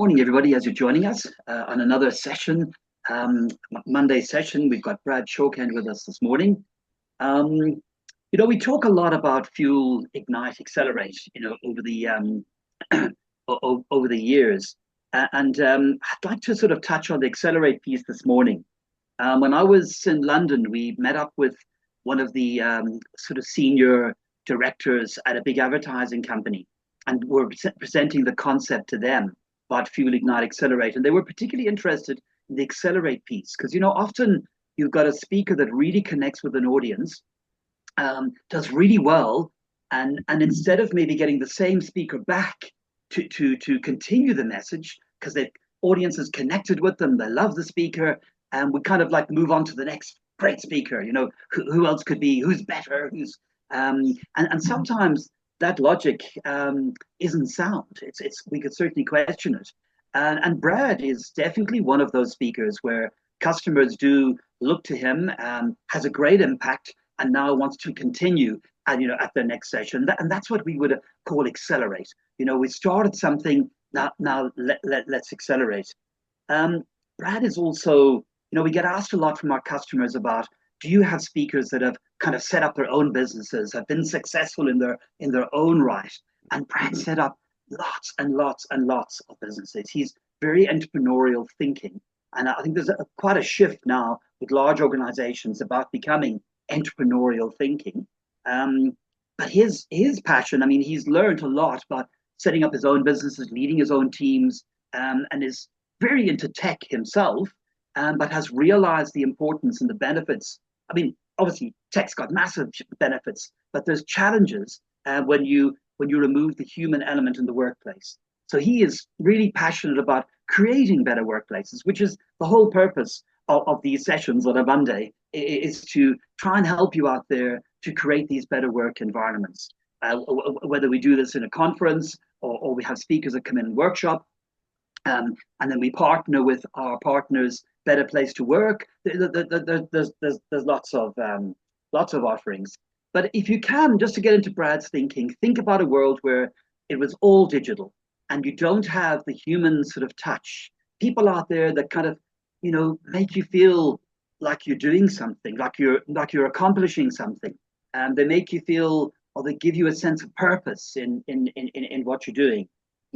Morning, everybody, as you're joining us on another session, Monday session. We've got Brad Shorkend with us this morning. We talk a lot about fuel, ignite, accelerate, over the years. I'd like to sort of touch on the accelerate piece this morning. When I was in London, we met up with one of the sort of senior directors at a big advertising company, and we're presenting the concept to them about fuel, ignite, accelerate. And they were particularly interested in the accelerate piece because, often you've got a speaker that really connects with an audience, does really well, and instead of maybe getting the same speaker back to continue the message because the audience is connected with them, they love the speaker, and we kind of like move on to the next great speaker. Who else could be, who's better, who's and sometimes that logic isn't sound. It's we could certainly question it. And Brad is definitely one of those speakers where customers do look to him, has a great impact, and now wants to continue at their next session. And that's what we would call accelerate. We started something, now let's accelerate. Brad is also, we get asked a lot from our customers about, do you have speakers that have kind of set up their own businesses, have been successful in their own right? And Brad set up lots and lots and lots of businesses. He's very entrepreneurial thinking. And I think there's quite a shift now with large organizations about becoming entrepreneurial thinking. But his passion, he's learned a lot about setting up his own businesses, leading his own teams, and is very into tech himself, but has realized the importance and the benefits. Obviously, tech's got massive benefits, but there's challenges when you remove the human element in the workplace. So he is really passionate about creating better workplaces, which is the whole purpose of these sessions on a Monday, is to try and help you out there to create these better work environments. Whether we do this in a conference or we have speakers that come in and workshop, and then we partner with our partners, Better Place to Work. There's lots of offerings. But if you can, just to get into Brad's thinking, think about a world where it was all digital and you don't have the human sort of touch. People out there that kind of, make you feel like you're doing something, like you're accomplishing something. And they make you feel, or they give you a sense of purpose in what you're doing.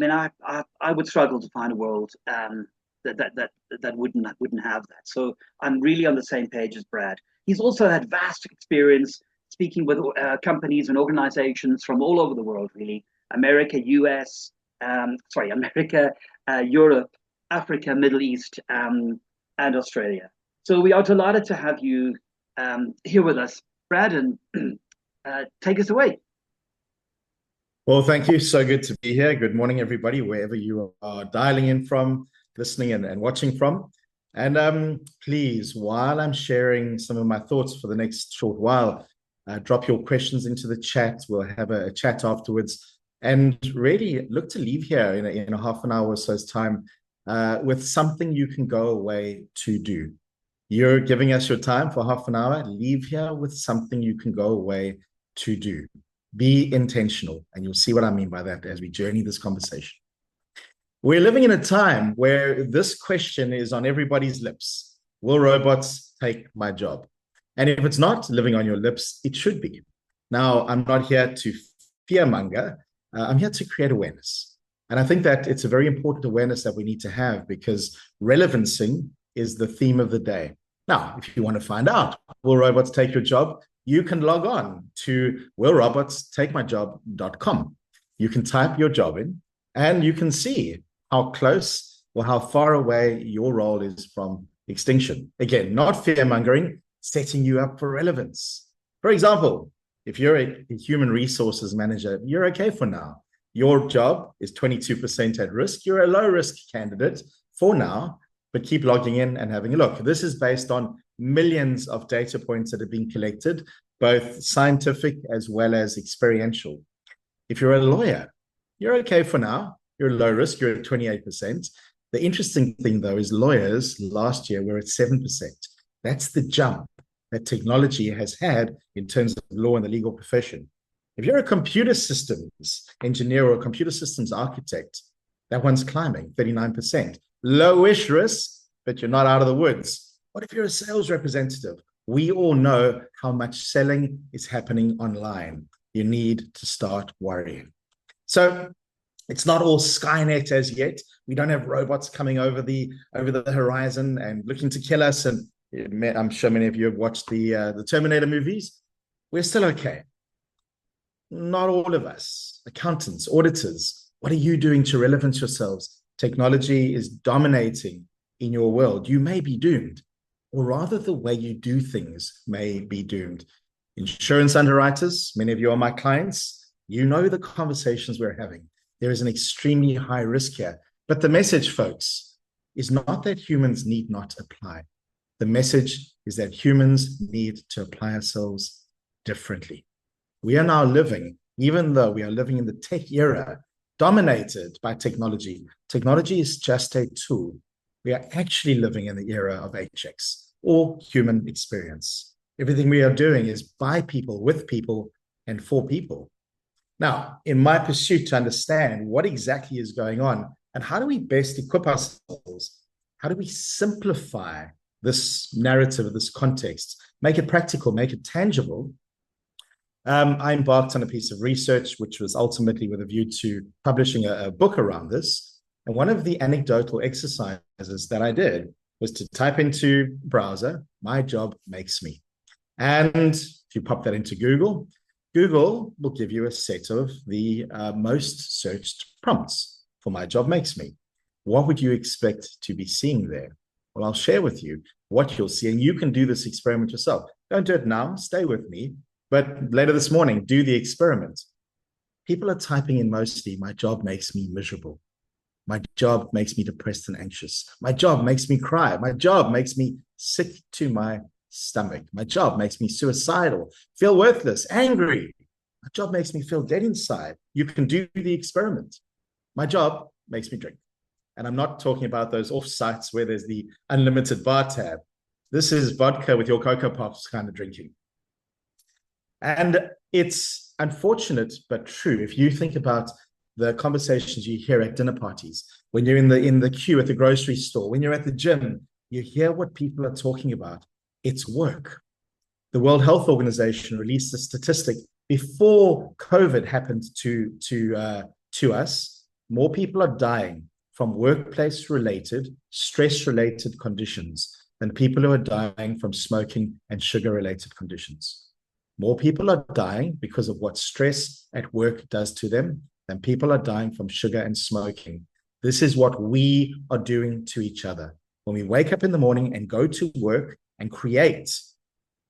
I would struggle to find a world that wouldn't have that. So I'm really on the same page as Brad. He's also had vast experience speaking with companies and organizations from all over the world, really. America, Europe, Africa, Middle East, and Australia. So we are delighted to have you here with us, Brad, and take us away. Well, thank you. So good to be here. Good morning, everybody, wherever you are dialing in from, listening and watching from. And please, while I'm sharing some of my thoughts for the next short while, drop your questions into the chat. We'll have a chat afterwards, and really look to leave here in a half an hour or so's time with something you can go away to do. You're giving us your time for half an hour. Leave here with something you can go away to do. Be intentional, and you'll see what I mean by that as we journey this conversation. We're living in a time where this question is on everybody's lips. Will robots take my job? And if it's not living on your lips, it should be. Now, I'm not here to fearmonger. I'm here to create awareness. And I think that it's a very important awareness that we need to have, because relevancing is the theme of the day. Now, if you want to find out, will robots take your job? You can log on to willrobotstakemyjob.com. You can type your job in, and you can see how close or how far away your role is from extinction. Again, not fear-mongering, setting you up for relevance. For example, if you're a human resources manager, you're okay for now. Your job is 22% at risk. You're a low-risk candidate for now, but keep logging in and having a look. This is based on millions of data points that have been collected, both scientific as well as experiential. If you're a lawyer, you're okay for now. You're low risk, you're at 28%. The interesting thing, though, is lawyers last year were at 7%. That's the jump that technology has had in terms of law and the legal profession. If you're a computer systems engineer or a computer systems architect, That one's climbing 39%. Lowish risk, but you're not out of the woods. What if you're a sales representative? We all know how much selling is happening online. You need to start worrying. So it's not all Skynet as yet. We don't have robots coming over the horizon and looking to kill us. And I'm sure many of you have watched the Terminator movies. We're still okay. Not all of us. Accountants, auditors, what are you doing to relevance yourselves? Technology is dominating in your world. You may be doomed, or rather, the way you do things may be doomed. Insurance underwriters, many of you are my clients. You know the conversations we're having. There is an extremely high risk here. But the message, folks, is not that humans need not apply. The message is that humans need to apply ourselves differently. We are now living, even though we are living in the tech era, dominated by technology. Technology is just a tool. We are actually living in the era of HX, or human experience. Everything we are doing is by people, with people, and for people. Now, in my pursuit to understand what exactly is going on and how do we best equip ourselves, how do we simplify this narrative, this context, make it practical, make it tangible, I embarked on a piece of research, which was ultimately with a view to publishing a book around this. And one of the anecdotal exercises that I did was to type into browser, "My job makes me." And if you pop that into Google, Google will give you a set of the most searched prompts for "My job makes me." What would you expect to be seeing there? Well, I'll share with you what you'll see, and you can do this experiment yourself. Don't do it now, stay with me. But later this morning, do the experiment. People are typing in mostly, "My job makes me miserable. My job makes me depressed and anxious. My job makes me cry. My job makes me sick to my stomach. My job makes me suicidal, feel worthless, angry. My job makes me feel dead inside." You can do the experiment. My job makes me drink. And I'm not talking about those off sites where there's the unlimited bar tab. This is vodka with your Cocoa Pops kind of drinking. And it's unfortunate, but true. If you think about the conversations you hear at dinner parties, when you're in the queue at the grocery store, when you're at the gym, you hear what people are talking about. It's work. The World Health Organization released a statistic before COVID happened to us. More people are dying from workplace-related, stress-related conditions than people who are dying from smoking and sugar-related conditions. More people are dying because of what stress at work does to them than people are dying from sugar and smoking. This is what we are doing to each other. When we wake up in the morning and go to work and create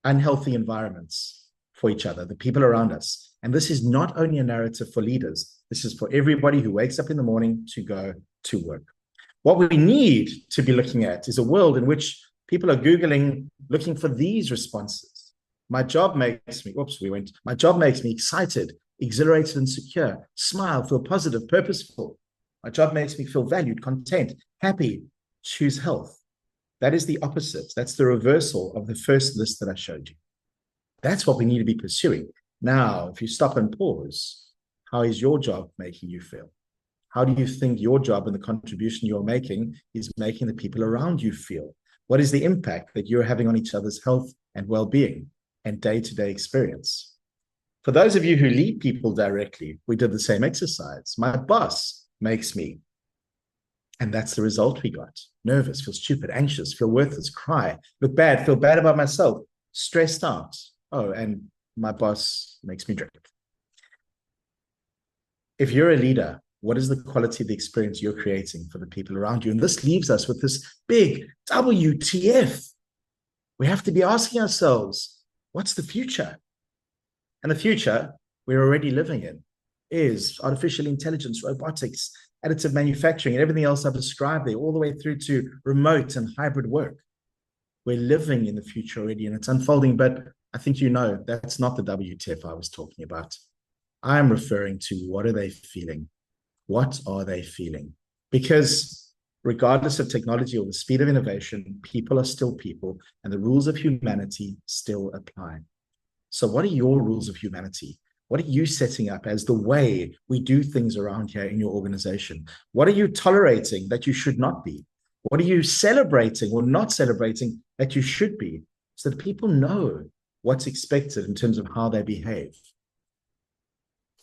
unhealthy environments for each other, the people around us. And this is not only a narrative for leaders, this is for everybody who wakes up in the morning to go to work. What we need to be looking at is a world in which people are Googling, looking for these responses. My job makes me, my job makes me excited, exhilarated, and secure. Smile, feel positive, purposeful. My job makes me feel valued, content, happy. Choose health. That is the opposite. That's the reversal of the first list that I showed you. That's what we need to be pursuing. Now, if you stop and pause, how is your job making you feel? How do you think your job and the contribution you're making is making the people around you feel? What is the impact that you're having on each other's health and well-being and day-to-day experience? For those of you who lead people directly, we did the same exercise. My boss makes me. And that's the result we got. Nervous, feel stupid, anxious, feel worthless, cry, look bad, feel bad about myself, stressed out. Oh, and my boss makes me drink. If you're a leader, what is the quality of the experience you're creating for the people around you? And this leaves us with this big WTF. We have to be asking ourselves, what's the future? And the future we're already living in is artificial intelligence, robotics, additive manufacturing, and everything else I've described there, all the way through to remote and hybrid work. We're living in the future already, and it's unfolding, but I think you know that's not the WTF I was talking about. I'm referring to what are they feeling? What are they feeling? Because regardless of technology or the speed of innovation, people are still people, and the rules of humanity still apply. So what are your rules of humanity? What are you setting up as the way we do things around here in your organization? What are you tolerating that you should not be? What are you celebrating or not celebrating that you should be? So that people know what's expected in terms of how they behave.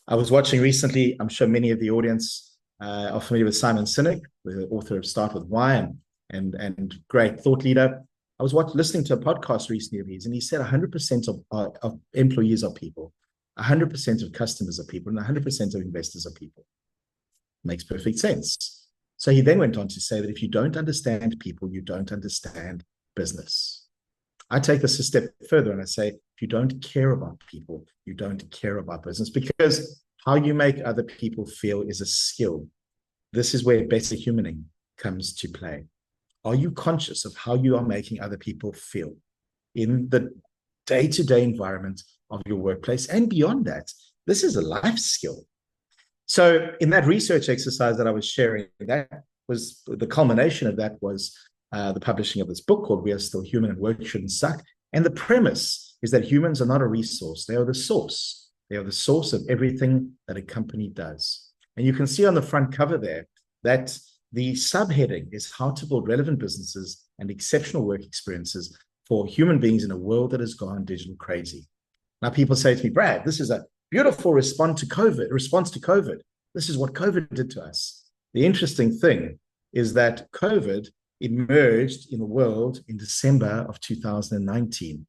I was watching recently, I'm sure many of the audience are familiar with Simon Sinek, the author of Start With Why and great thought leader. I was listening to a podcast recently of his, and he said 100% of employees are people, 100% of customers are people, and 100% of investors are people. Makes perfect sense. So he then went on to say that if you don't understand people, you don't understand business. I take this a step further and I say, if you don't care about people, you don't care about business, because how you make other people feel is a skill. This is where better humaning comes to play. Are you conscious of how you are making other people feel in the day-to-day environment of your workplace and beyond that? This is a life skill. So in that research exercise that I was sharing, that was the culmination of that was the publishing of this book called We Are Still Human and Work Shouldn't Suck. And the premise is that humans are not a resource. They are the source. They are the source of everything that a company does. And you can see on the front cover there that the subheading is how to build relevant businesses and exceptional work experiences for human beings in a world that has gone digital crazy. Now, people say to me, Brad, this is a beautiful response to COVID. This is what COVID did to us. The interesting thing is that COVID emerged in the world in December of 2019.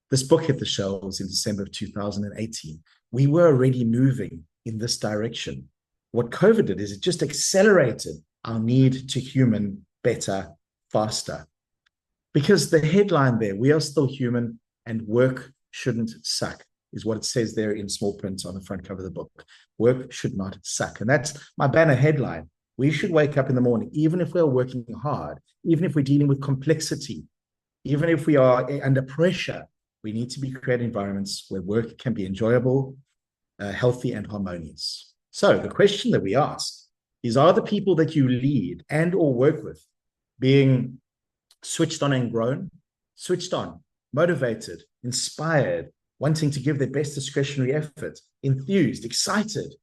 This book hit the shelves in December of 2018. We were already moving in this direction. What COVID did is it just accelerated our need to human better, faster. Because the headline there, we are still human and work shouldn't suck, is what it says there in small print on the front cover of the book. Work should not suck. And that's my banner headline. We should wake up in the morning, even if we're working hard, even if we're dealing with complexity, even if we are under pressure, we need to be creating environments where work can be enjoyable, healthy, and harmonious. So the question that we ask is, are the people that you lead and or work with being switched on and grown, switched on, motivated, inspired, wanting to give their best discretionary effort, enthused, excited,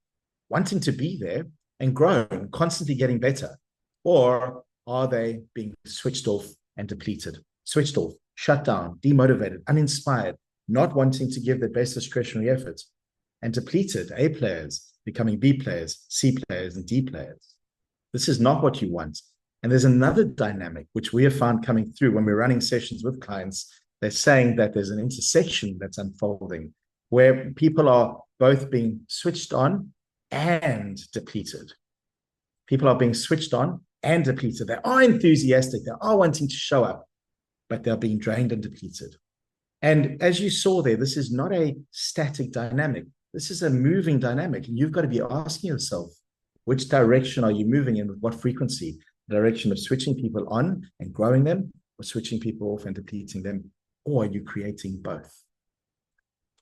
wanting to be there and grow and constantly getting better? Or are they being switched off and depleted, switched off, shut down, demotivated, uninspired, not wanting to give their best discretionary effort, and depleted? A players becoming B players, C players, and D players. This is not what you want. And there's another dynamic which we have found coming through when we're running sessions with clients. They're saying that there's an intersection that's unfolding where people are both being switched on and depleted. People are being switched on and depleted. They are enthusiastic. They are wanting to show up, but they're being drained and depleted. And as you saw there, this is not a static dynamic. This is a moving dynamic. And you've got to be asking yourself, which direction are you moving in? With what frequency? The direction of switching people on and growing them, or switching people off and depleting them? Or are you creating both?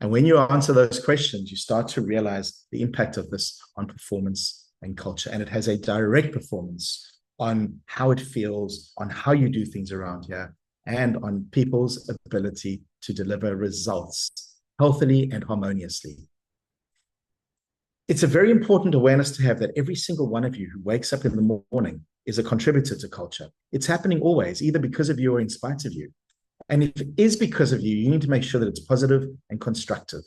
And when you answer those questions, you start to realize the impact of this on performance and culture. And it has a direct performance on how it feels, on how you do things around here, and on people's ability to deliver results healthily and harmoniously. It's a very important awareness to have that every single one of you who wakes up in the morning is a contributor to culture. It's happening always, either because of you or in spite of you. And if it is because of you, you need to make sure that it's positive and constructive.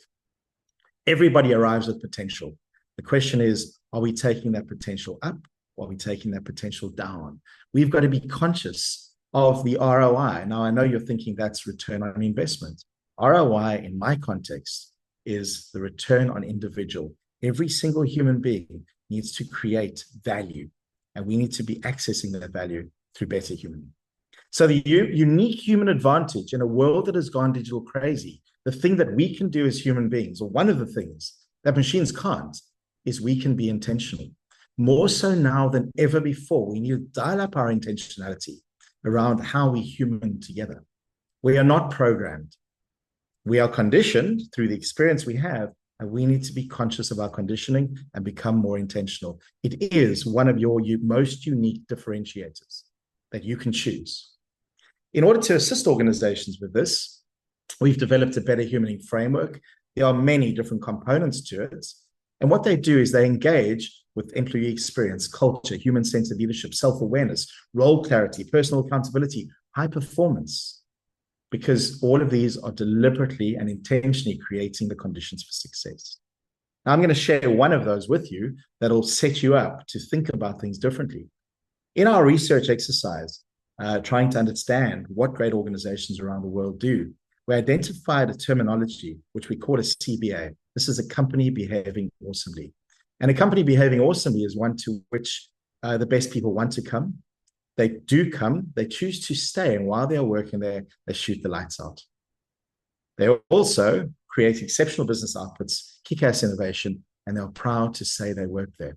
Everybody arrives with potential. The question is, are we taking that potential up, or are we taking that potential down? We've got to be conscious of the ROI. Now, I know you're thinking that's return on investment. ROI, in my context, is the return on individual. Every single human being needs to create value, and we need to be accessing that value through better human. So the unique human advantage in a world that has gone digital crazy, the thing that we can do as human beings, or one of the things that machines can't, is we can be intentional. More so now than ever before, we need to dial up our intentionality around how we human together. We are not programmed. We are conditioned through the experience we have, and we need to be conscious of our conditioning and become more intentional. It is one of your most unique differentiators that you can choose. In order to assist organizations with this, we've developed a better humaning framework There are many different components to it. And what they do is they engage with employee experience, culture, human-centered leadership, self-awareness, role clarity, personal accountability, high performance, because all of these are deliberately and intentionally creating the conditions for success. Now, I'm going to share one of those with you that'll set you up to think about things differently. In our research exercise, trying to understand what great organizations around the world do, we identified a terminology which we call a CBA. This is a company behaving awesomely. And a company behaving awesomely is one to which the best people want to come. They do come, they choose to stay, and while they are working there, they shoot the lights out. They also create exceptional business outputs, kick-ass innovation, and they're proud to say they work there.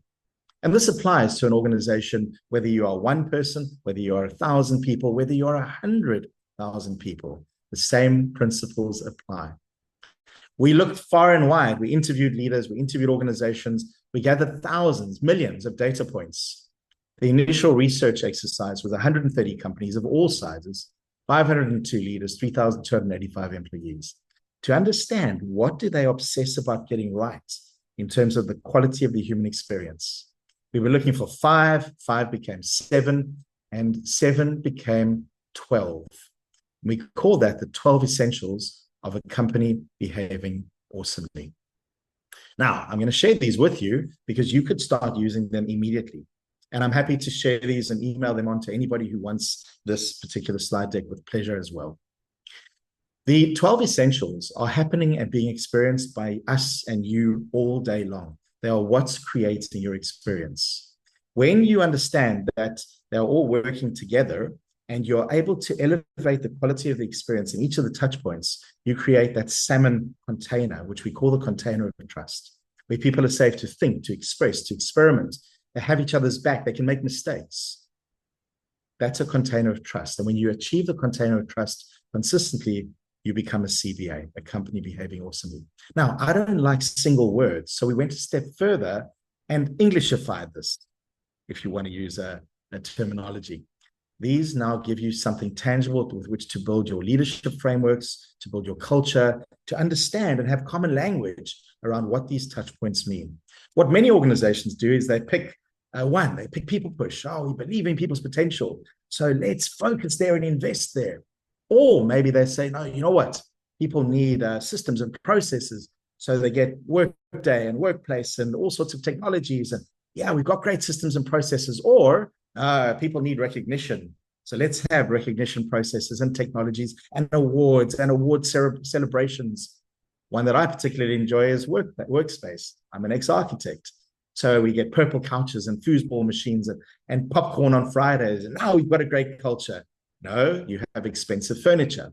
And this applies to an organization, whether you are one person, whether you are 1,000 people, whether you are 100,000 people, the same principles apply. We looked far and wide. We interviewed leaders, we interviewed organizations, we gathered thousands, millions of data points. The initial research exercise was 130 companies of all sizes, 502 leaders, 3,285 employees, to understand what do they obsess about getting right in terms of the quality of the human experience. We were looking for five became seven, and seven became 12. We call that the 12 essentials of a company behaving awesomely. Now, I'm going to share these with you because you could start using them immediately. And I'm happy to share these and email them on to anybody who wants this particular slide deck with pleasure as well. The 12 essentials are happening and being experienced by us and you all day long. They are what's creating your experience. When you understand that they're all working together and you're able to elevate the quality of the experience in each of the touch points, you create that salmon container, which we call the container of trust, where people are safe to think, to express, to experiment. They have each other's back. They can make mistakes. That's a container of trust. And when you achieve the container of trust consistently, you become a CBA, a company behaving awesomely. Now, I don't like single words, so we went a step further and Englishified this, if you want to use a terminology. These now give you something tangible with which to build your leadership frameworks, to build your culture, to understand and have common language around what these touch points mean. What many organizations do is they pick they pick people push. Oh, we believe in people's potential, so let's focus there and invest there. Or maybe they say, no, you know what? People need systems and processes. So they get Workday and Workplace and all sorts of technologies. And yeah, we've got great systems and processes. Or people need recognition. So let's have recognition processes and technologies and awards and award celebrations. One that I particularly enjoy is Workspace. I'm an ex-architect. So we get purple couches and foosball machines and popcorn on Fridays. And now we've got a great culture. No, you have expensive furniture.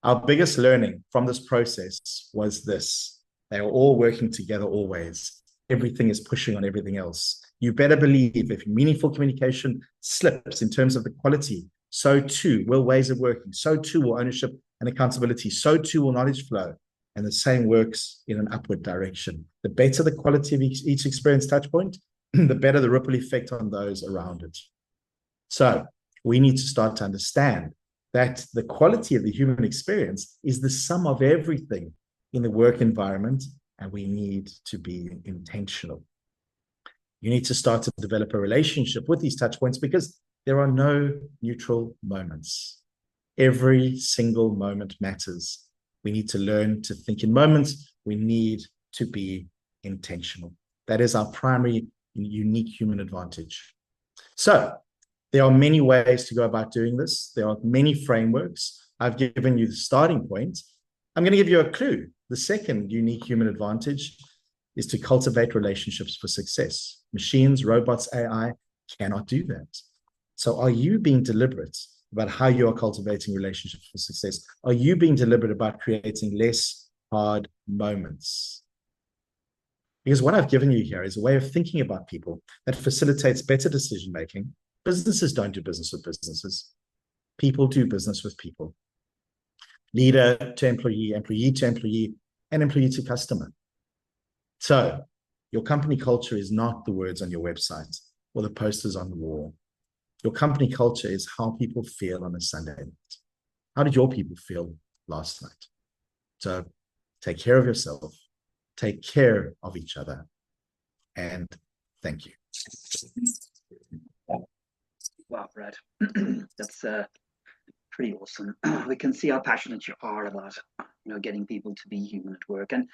Our biggest learning from this process was this. They are all working together always. Everything is pushing on everything else. You better believe if meaningful communication slips in terms of the quality, so too will ways of working. So too will ownership and accountability. So too will knowledge flow. And the same works in an upward direction. The better the quality of each experience touch point, the better the ripple effect on those around it. So we need to start to understand that the quality of the human experience is the sum of everything in the work environment, and we need to be intentional. You need to start to develop a relationship with these touch points because there are no neutral moments. Every single moment matters. We need to learn to think in moments. We need to be intentional. That is our primary unique human advantage. So there are many ways to go about doing this. There are many frameworks. I've given you the starting point. I'm going to give you a clue. The second unique human advantage is to cultivate relationships for success. Machines, robots, AI cannot do that. So are you being deliberate about how you are cultivating relationships for success? Are you being deliberate about creating less hard moments? Because what I've given you here is a way of thinking about people that facilitates better decision-making. Businesses don't do business with businesses. People do business with people. Leader to employee, employee to employee, and employee to customer. So your company culture is not the words on your website or the posters on the wall. Your company culture is how people feel on a Sunday night. How did your people feel last night? So take care of yourself, take care of each other, and thank you. Wow, Brad, that's pretty awesome. We can see how passionate you are about, getting people to be human at work. And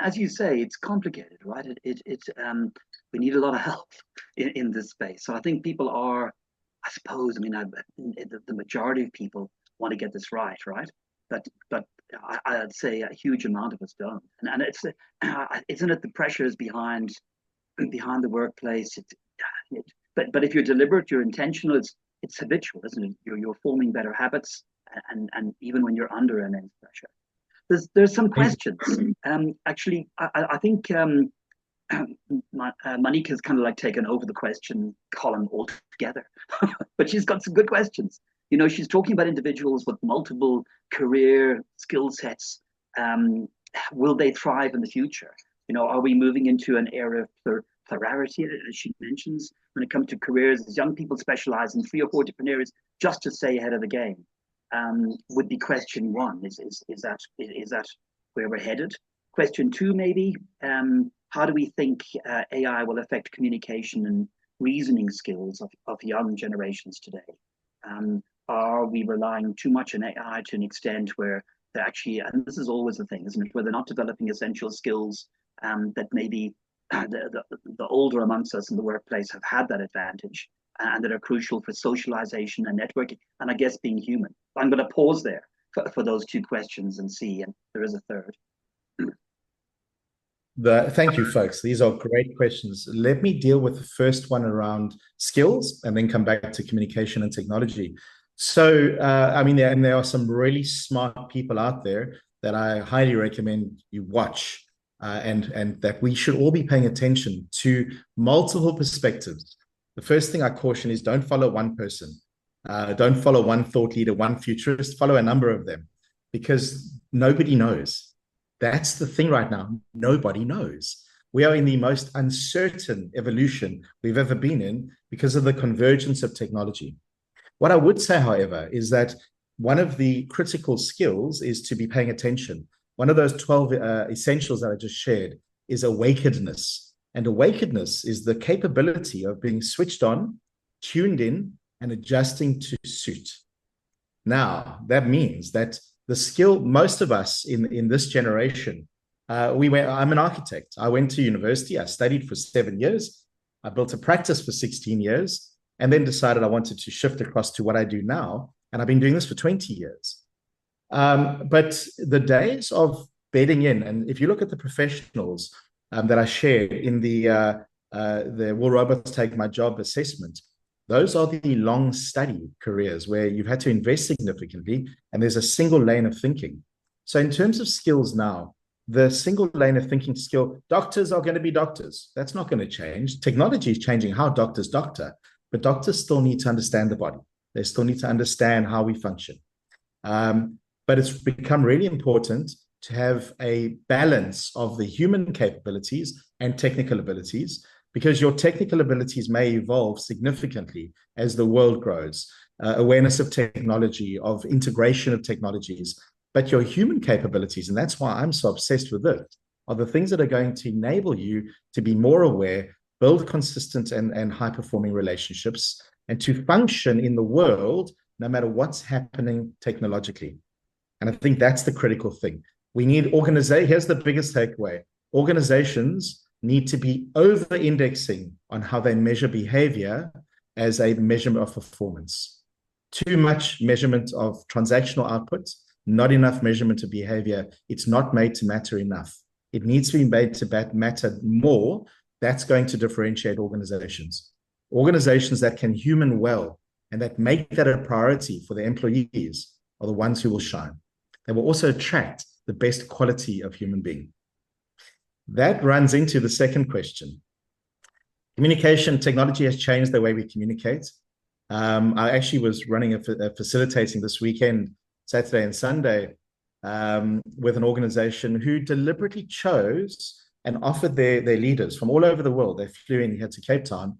as you say, it's complicated, right? We need a lot of help in this space. So I think people are, I suppose, the majority of people want to get this right? But I'd say a huge amount of us don't. And it's isn't it the pressures behind the workplace? But if you're deliberate, you're intentional, it's habitual, isn't it? You're forming better habits, and even when you're under immense pressure. There's some questions. Actually, I think Monique has kind of like taken over the question column altogether, but she's got some good questions. She's talking about individuals with multiple career skill sets. Will they thrive in the future? Are we moving into an era of plurality, as she mentions, when it comes to careers, as young people specialize in 3 or 4 different areas just to stay ahead of the game? Would be question one. Is that where we're headed? Question two, maybe, how do we think AI will affect communication and reasoning skills of young generations today? Are we relying too much on AI to an extent where they're actually, and this is always the thing, isn't it, where they're not developing essential skills that maybe the older amongst us in the workplace have had that advantage, and that are crucial for socialization and networking, and I guess being human. I'm going to pause there for those 2 questions and see, and there is a third. Thank you, folks. These are great questions. Let me deal with the first one around skills and then come back to communication and technology. So, there are some really smart people out there that I highly recommend you watch, and that we should all be paying attention to multiple perspectives. The first thing I caution is don't follow one person. Don't follow one thought leader, one futurist. Follow a number of them, because nobody knows. That's the thing right now. Nobody knows. We are in the most uncertain evolution we've ever been in because of the convergence of technology. What I would say, however, is that one of the critical skills is to be paying attention. One of those 12 essentials that I just shared is awakenedness. And awakenedness is the capability of being switched on, tuned in, and adjusting to suit. Now, that means that the skill, most of us in this generation, I'm an architect. I went to university. I studied for 7 years. I built a practice for 16 years, and then decided I wanted to shift across to what I do now. And I've been doing this for 20 years. But the days of bedding in, and if you look at the professionals that I shared in the Will Robots Take My Job assessment, those are the long study careers where you've had to invest significantly, and there's a single lane of thinking. So in terms of skills now, the single lane of thinking skill, doctors are going to be doctors. That's not going to change. Technology is changing how doctors doctor, but doctors still need to understand the body. They still need to understand how we function. But it's become really important to have a balance of the human capabilities and technical abilities, because your technical abilities may evolve significantly as the world grows, awareness of technology, of integration of technologies, but your human capabilities, and that's why I'm so obsessed with it, are the things that are going to enable you to be more aware, build consistent and high-performing relationships, and to function in the world no matter what's happening technologically. And I think that's the critical thing. We need organization. Here's the biggest takeaway. Organizations need to be over-indexing on how they measure behavior as a measurement of performance. Too much measurement of transactional output, not enough measurement of behavior. It's not made to matter enough. It needs to be made to matter more. That's going to differentiate organizations. Organizations that can human well and that make that a priority for their employees are the ones who will shine. They will also attract the best quality of human being. That runs into the second question. Communication technology has changed the way we communicate. I actually was running facilitating this weekend, Saturday and Sunday, with an organization who deliberately chose and offered their leaders from all over the world, they flew in here to Cape Town,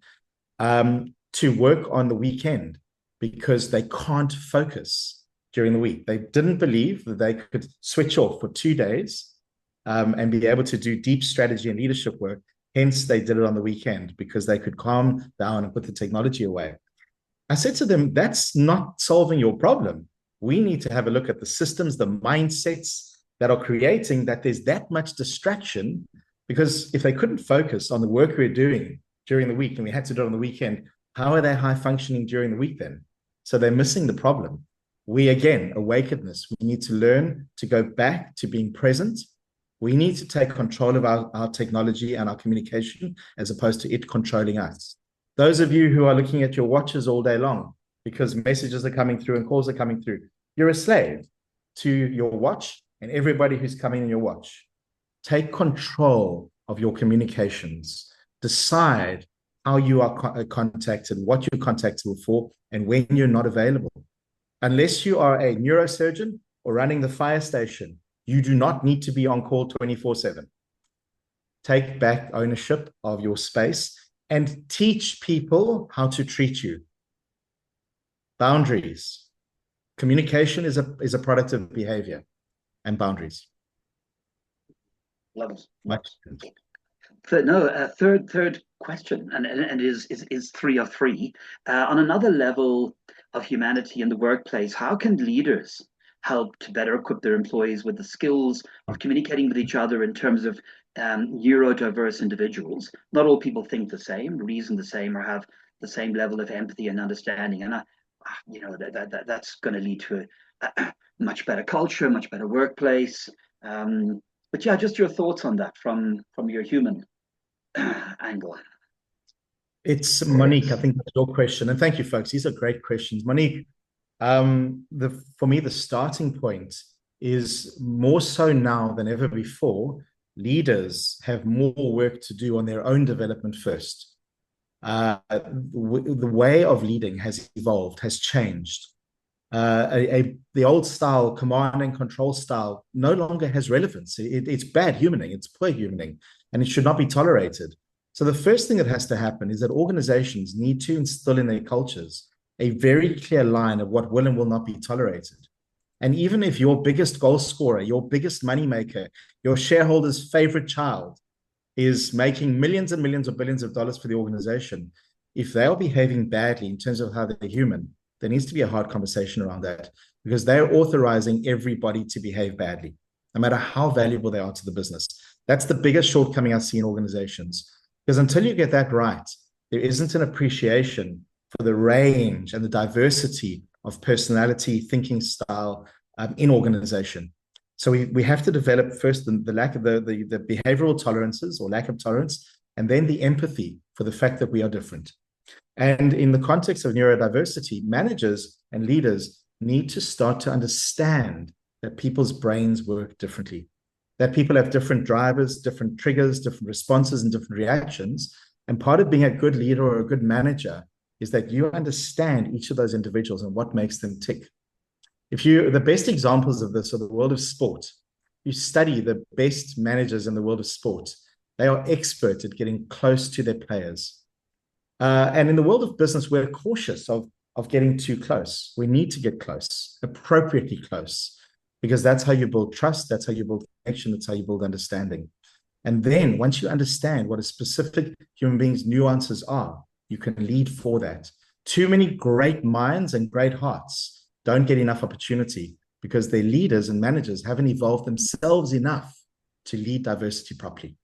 to work on the weekend because they can't focus during the week. They didn't believe that they could switch off for 2 days and be able to do deep strategy and leadership work. Hence, they did it on the weekend because they could calm down and put the technology away. I said to them, that's not solving your problem. We need to have a look at the systems, the mindsets that are creating that there's that much distraction. Because if they couldn't focus on the work we're doing during the week and we had to do it on the weekend, how are they high functioning during the week then? So they're missing the problem. We, again, awakenedness, we need to learn to go back to being present. We need to take control of our technology and our communication as opposed to it controlling us. Those of you who are looking at your watches all day long because messages are coming through and calls are coming through, you're a slave to your watch and everybody who's coming in your watch. Take control of your communications. Decide how you are contacted, what you're contactable for, and when you're not available. Unless you are a neurosurgeon or running the fire station, you do not need to be on call 24/7. Take back ownership of your space and teach people how to treat you. Boundaries. Communication is a product of behavior and boundaries. Love it. Much. Third question, and is three of three. On another level of humanity in the workplace, how can leaders help to better equip their employees with the skills of communicating with each other in terms of neurodiverse individuals? Not all people think the same, reason the same, or have the same level of empathy and understanding. And that's going to lead to a much better culture, much better workplace. But yeah, just your thoughts on that from your human angle. It's Monique, I think that's your question. And thank you, folks. These are great questions. Monique, for me, the starting point is more so now than ever before. Leaders have more work to do on their own development first. The way of leading has evolved, has changed. The old style, command and control style, no longer has relevance. It's bad humaning, it's poor humaning, and it should not be tolerated. So the first thing that has to happen is that organizations need to instill in their cultures a very clear line of what will and will not be tolerated. And even if your biggest goal scorer, your biggest moneymaker, your shareholder's favorite child is making millions and millions or billions of dollars for the organization, if they are behaving badly in terms of how they're human, there needs to be a hard conversation around that because they're authorizing everybody to behave badly, no matter how valuable they are to the business. That's the biggest shortcoming I see in organizations. Because until you get that right, there isn't an appreciation for the range and the diversity of personality, thinking style in organization. So we have to develop first the lack of the behavioral tolerances or lack of tolerance, and then the empathy for the fact that we are different. And in the context of neurodiversity, managers and leaders need to start to understand that people's brains work differently, that people have different drivers, different triggers, different responses, and different reactions. And part of being a good leader or a good manager is that you understand each of those individuals and what makes them tick. The best examples of this are the world of sport. You study the best managers in the world of sport. They are expert at getting close to their players. And in the world of business, we're cautious of getting too close. We need to get close, appropriately close, because that's how you build trust. That's how you build connection. That's how you build understanding. And then once you understand what a specific human being's nuances are, you can lead for that. Too many great minds and great hearts don't get enough opportunity because their leaders and managers haven't evolved themselves enough to lead diversity properly.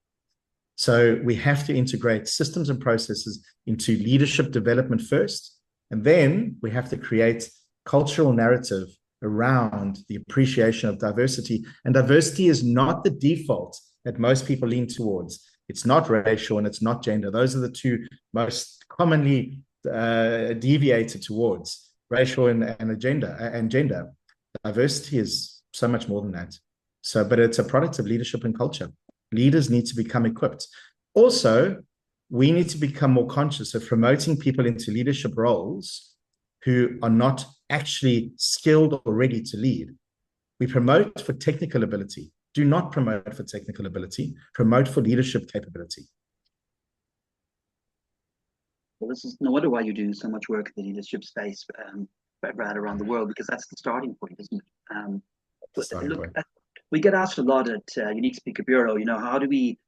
So we have to integrate systems and processes into leadership development first, and then we have to create cultural narrative around the appreciation of diversity. And diversity is not the default that most people lean towards. It's not racial and it's not gender. Those are the two most commonly deviated towards, racial and gender. Diversity is so much more than that. But it's a product of leadership and culture. Leaders need to become equipped. Also, we need to become more conscious of promoting people into leadership roles who are not actually skilled or ready to lead. We promote for technical ability. Do not promote for technical ability. Promote for leadership capability. Well, this is no wonder why you do so much work in the leadership space right around the world, because that's the starting point, isn't it? Starting point. we get asked a lot at Unique Speaker Bureau, how do we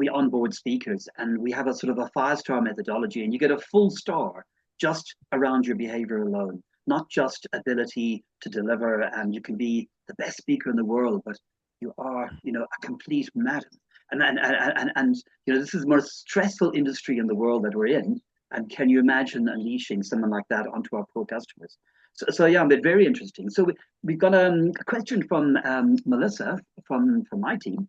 onboard speakers? And we have a sort of a 5-star methodology, and you get a full star just around your behavior alone, not just ability to deliver. And you can be the best speaker in the world, but you are, a complete madam. This is the most stressful industry in the world that we're in. And can you imagine unleashing someone like that onto our poor customers? So yeah, but very interesting. So we've got a question from Melissa from my team.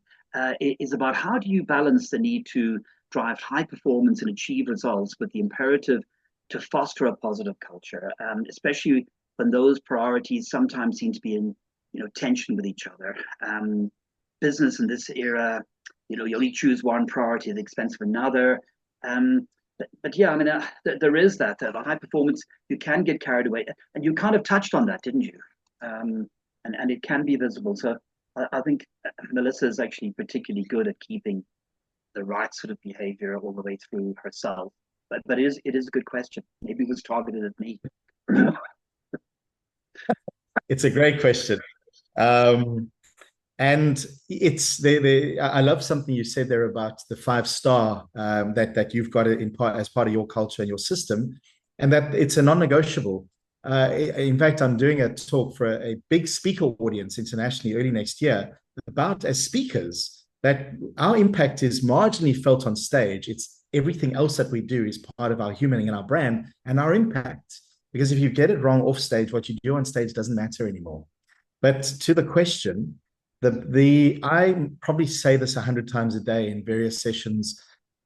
Is about how do you balance the need to drive high performance and achieve results with the imperative to foster a positive culture, especially when those priorities sometimes seem to be in tension with each other. Business in this era, you only choose one priority at the expense of another. But yeah, I mean, there is that the high performance. You can get carried away, and you kind of touched on that, didn't you? And it can be visible. So I think Melissa is actually particularly good at keeping the right sort of behavior all the way through herself. But it is a good question. Maybe it was targeted at me. It's a great question. And it's I love something you said there about the 5-star that you've got it in part as part of your culture and your system, and that it's a non-negotiable. In fact, I'm doing a talk for a big speaker audience internationally early next year about, as speakers, that our impact is marginally felt on stage. It's everything else that we do is part of our humaning and our brand and our impact. Because if you get it wrong off stage, what you do on stage doesn't matter anymore. But to the question, I probably say this 100 times a day in various sessions,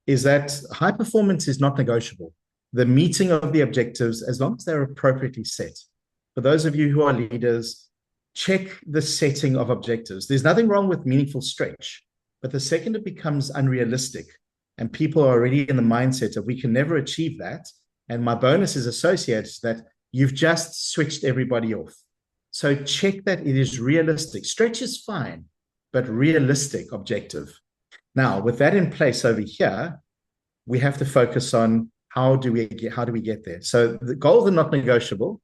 is that high performance is not negotiable. The meeting of the objectives, as long as they're appropriately set. For those of you who are leaders, check the setting of objectives. There's nothing wrong with meaningful stretch, but the second it becomes unrealistic and people are already in the mindset of we can never achieve that, and my bonus is associated to that, you've just switched everybody off. So check that it is realistic. Stretch is fine, but realistic objective. Now, with that in place over here, we have to focus on how do we get there? So the goals are not negotiable.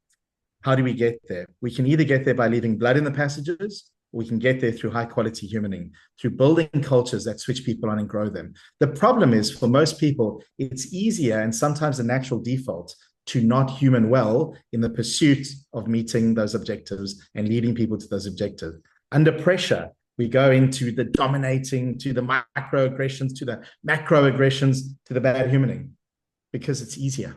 How do we get there? We can either get there by leaving blood in the passages, or we can get there through high quality humaning, through building cultures that switch people on and grow them. The problem is for most people, it's easier and sometimes a natural default to not human well in the pursuit of meeting those objectives and leading people to those objectives. Under pressure, we go into the dominating, to the microaggressions, to the macroaggressions, to the bad humaning, because it's easier.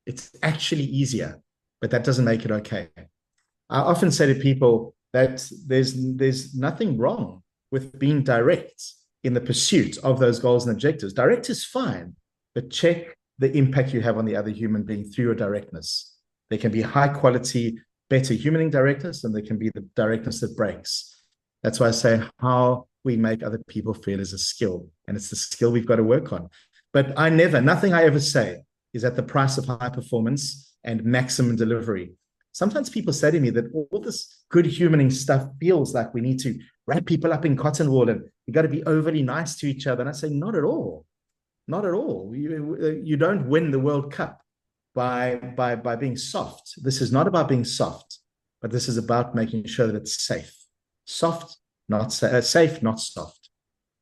It's actually easier, but that doesn't make it okay. I often say to people that there's nothing wrong with being direct in the pursuit of those goals and objectives. Direct is fine, but check the impact you have on the other human being through your directness. There can be high quality, better humaning directness, and there can be the directness that breaks. That's why I say how we make other people feel is a skill, and it's the skill we've got to work on. But nothing I ever say is at the price of high performance and maximum delivery. Sometimes people say to me that all this good humaning stuff feels like we need to wrap people up in cotton wool and we got to be overly nice to each other. And I say, not at all. Not at all. You don't win the World Cup by being soft. This is not about being soft, but this is about making sure that it's safe. Soft, not safe, not soft.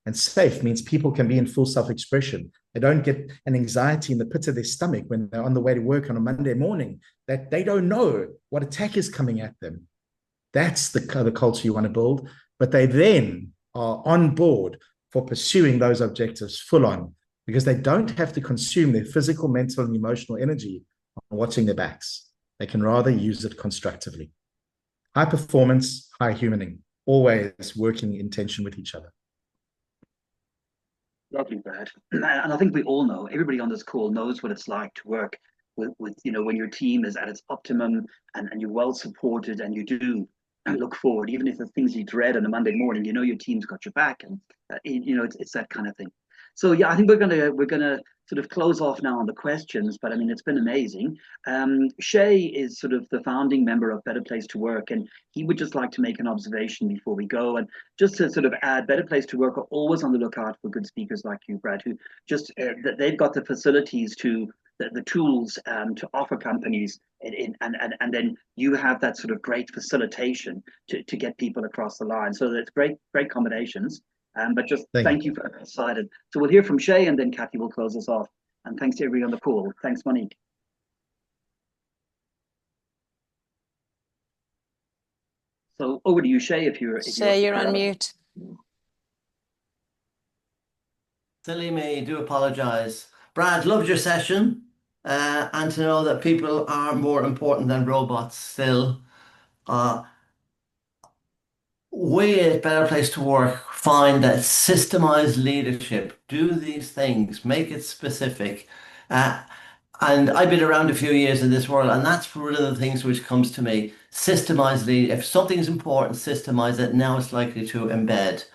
And safe means people can be in full self-expression. They don't get an anxiety in the pit of their stomach when they're on the way to work on a Monday morning, that they don't know what attack is coming at them. That's the culture you want to build. But they then are on board for pursuing those objectives full on, because they don't have to consume their physical, mental, and emotional energy on watching their backs. They can rather use it constructively. High performance, high humaning, always working in tension with each other. Lovely, Brad. And I think we all know, everybody on this call knows what it's like to work with when your team is at its optimum and you're well supported and you do look forward, even if the things you dread on a Monday morning, your team's got your back, and it's that kind of thing. So yeah, I think we're gonna sort of close off now on the questions, but I mean it's been amazing. Shay is sort of the founding member of Better Place to Work, and he would just like to make an observation before we go, and just to sort of add, Better Place to Work are always on the lookout for good speakers like you, Brad, who just they've got the facilities to the tools to offer companies, and then you have that sort of great facilitation to get people across the line. So that's great combinations. But just Thank thank you for that aside. So we'll hear from Shay, and then Kathy will close us off. And thanks to everybody on the call. Thanks, Monique. So over to you, Shay, if you're Shay, you're on mute. Silly me, do apologize. Brad, loved your session. And to know that people are more important than robots still. We at Better Place to Work find that systemized leadership, do these things, make it specific. And I've been around a few years in this world, and that's one of the things which comes to me. Systemize lead. If something's important, systemize it. Now it's likely to embed.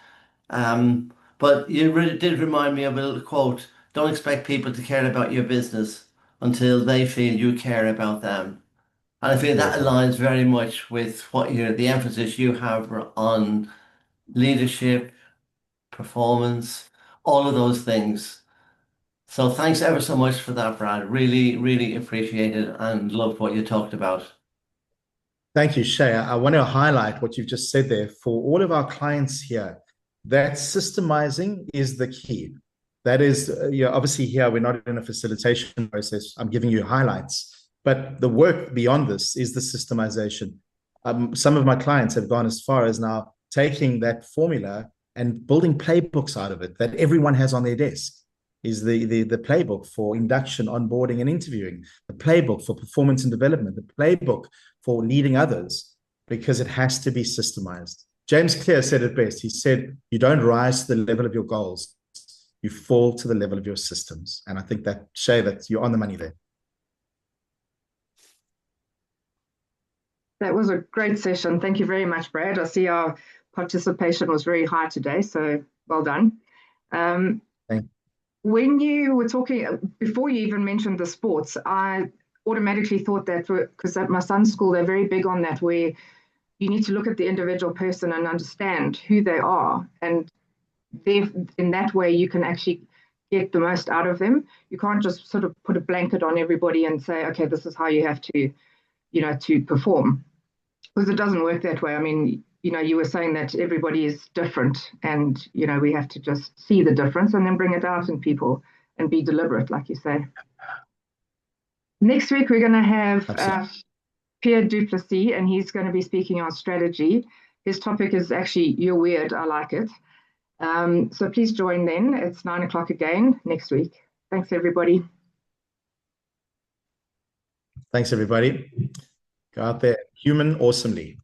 But you really did remind me of a little quote. Don't expect people to care about your business until they feel you care about them. And I feel that aligns very much with what the emphasis you have on leadership, performance, all of those things. So thanks ever so much for that, Brad. Really, really appreciate it and loved what you talked about. Thank you, Shay. I want to highlight what you've just said there. For all of our clients here, that systemizing is the key. That is, obviously here we're not in a facilitation process. I'm giving you highlights, but the work beyond this is the systemization. Some of my clients have gone as far as now taking that formula and building playbooks out of it that everyone has on their desk. Is the playbook for induction, onboarding, and interviewing, the playbook for performance and development, the playbook for leading others, because it has to be systemized. James Clear said it best. He said, you don't rise to the level of your goals, you fall to the level of your systems. And I think that, Shay, that you're on the money there. That was a great session. Thank you very much, Brad. I see our participation was very high today, so well done. Thank you. When you were talking, before you even mentioned the sports, I automatically thought that, because at my son's school, they're very big on that, where you need to look at the individual person and understand who they are. And in that way, you can actually get the most out of them. You can't just sort of put a blanket on everybody and say, okay, this is how you have to, to perform. Because it doesn't work that way. I mean, you were saying that everybody is different, and, we have to just see the difference and then bring it out in people and be deliberate, like you say. Next week, we're going to have Pierre Duplessis, and he's going to be speaking on strategy. His topic is actually, you're weird, I like it. So please join then. It's 9 o'clock again next week. Thanks, everybody. Thanks, everybody. Go out there, human awesomely.